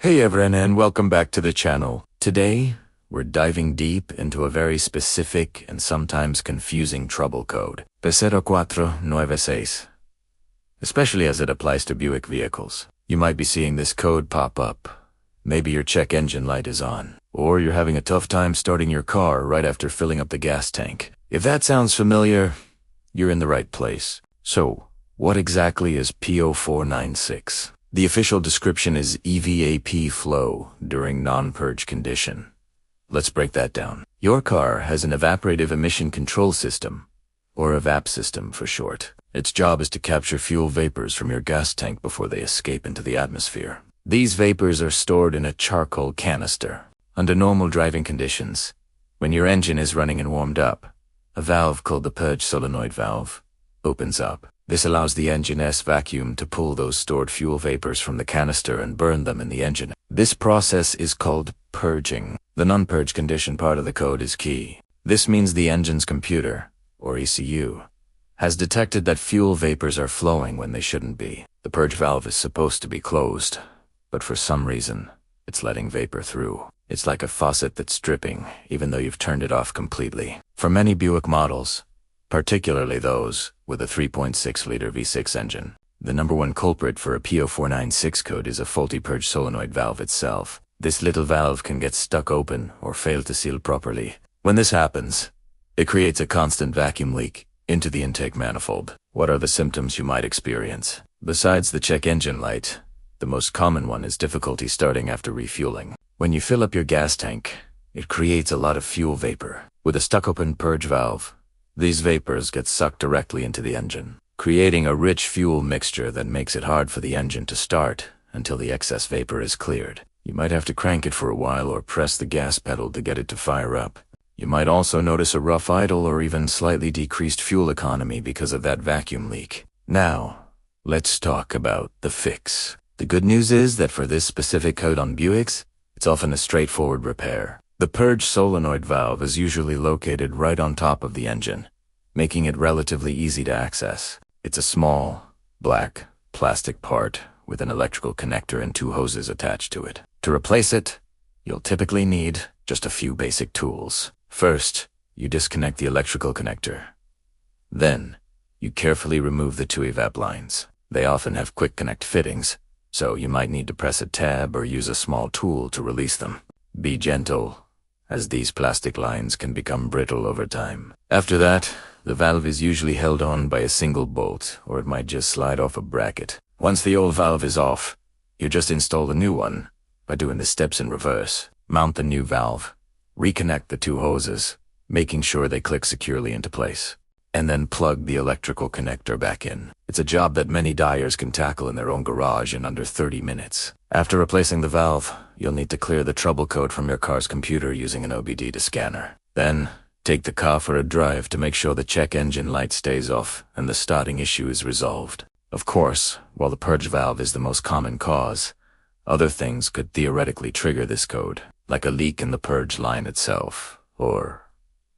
Hey everyone, and welcome back to the channel. Today, we're diving deep into a very specific and sometimes confusing trouble code, P0496, especially as it applies to Buick vehicles. You might be seeing this code pop up. Maybe your check engine light is on, or you're having a tough time starting your car right after filling up the gas tank. If that sounds familiar, you're in the right place. So, what exactly is P0496? The official description is EVAP flow during non-purge condition. Let's break that down. Your car has an evaporative emission control system, or EVAP system for short. Its job is to capture fuel vapors from your gas tank before they escape into the atmosphere. These vapors are stored in a charcoal canister. Under normal driving conditions, when your engine is running and warmed up, a valve called the purge solenoid valve opens up. This allows the engine's vacuum to pull those stored fuel vapors from the canister and burn them in the engine. This process is called purging. The non-purge condition part of the code is key. This means the engine's computer, or ECU, has detected that fuel vapors are flowing when they shouldn't be. The purge valve is supposed to be closed, but for some reason, it's letting vapor through. It's like a faucet that's dripping, even though you've turned it off completely. For many Buick models, particularly those with a 3.6-liter V6 engine, the number one culprit for a P0496 code is a faulty purge solenoid valve itself. This little valve can get stuck open or fail to seal properly. When this happens, it creates a constant vacuum leak into the intake manifold. What are the symptoms you might experience? Besides the check engine light, the most common one is difficulty starting after refueling. When you fill up your gas tank, it creates a lot of fuel vapor. With a stuck-open purge valve, these vapors get sucked directly into the engine, creating a rich fuel mixture that makes it hard for the engine to start until the excess vapor is cleared. You might have to crank it for a while or press the gas pedal to get it to fire up. You might also notice a rough idle or even slightly decreased fuel economy because of that vacuum leak. Now, let's talk about the fix. The good news is that for this specific code on Buicks, it's often a straightforward repair. The purge solenoid valve is usually located right on top of the engine, making it relatively easy to access. It's a small, black, plastic part with an electrical connector and two hoses attached to it. To replace it, you'll typically need just a few basic tools. First, you disconnect the electrical connector. Then, you carefully remove the two EVAP lines. They often have quick connect fittings, so you might need to press a tab or use a small tool to release them. Be gentle, as these plastic lines can become brittle over time. After that, the valve is usually held on by a single bolt, or it might just slide off a bracket. Once the old valve is off, you just install the new one by doing the steps in reverse. Mount the new valve, reconnect the two hoses, making sure they click securely into place, and then plug the electrical connector back in. It's a job that many dyers can tackle in their own garage in under 30 minutes. After replacing the valve, you'll need to clear the trouble code from your car's computer using an OBD scanner. Then, take the car for a drive to make sure the check engine light stays off and the starting issue is resolved. Of course, while the purge valve is the most common cause, other things could theoretically trigger this code, like a leak in the purge line itself, or,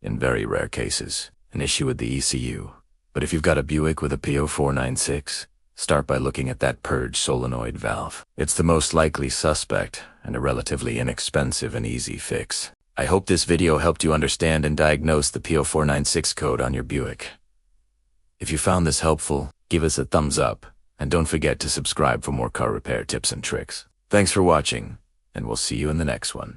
in very rare cases, an issue with the ECU. But if you've got a Buick with a P0496, start by looking at that purge solenoid valve. It's the most likely suspect and a relatively inexpensive and easy fix. I hope this video helped you understand and diagnose the P0496 code on your Buick. If you found this helpful, give us a thumbs up, and don't forget to subscribe for more car repair tips and tricks. Thanks for watching, and we'll see you in the next one.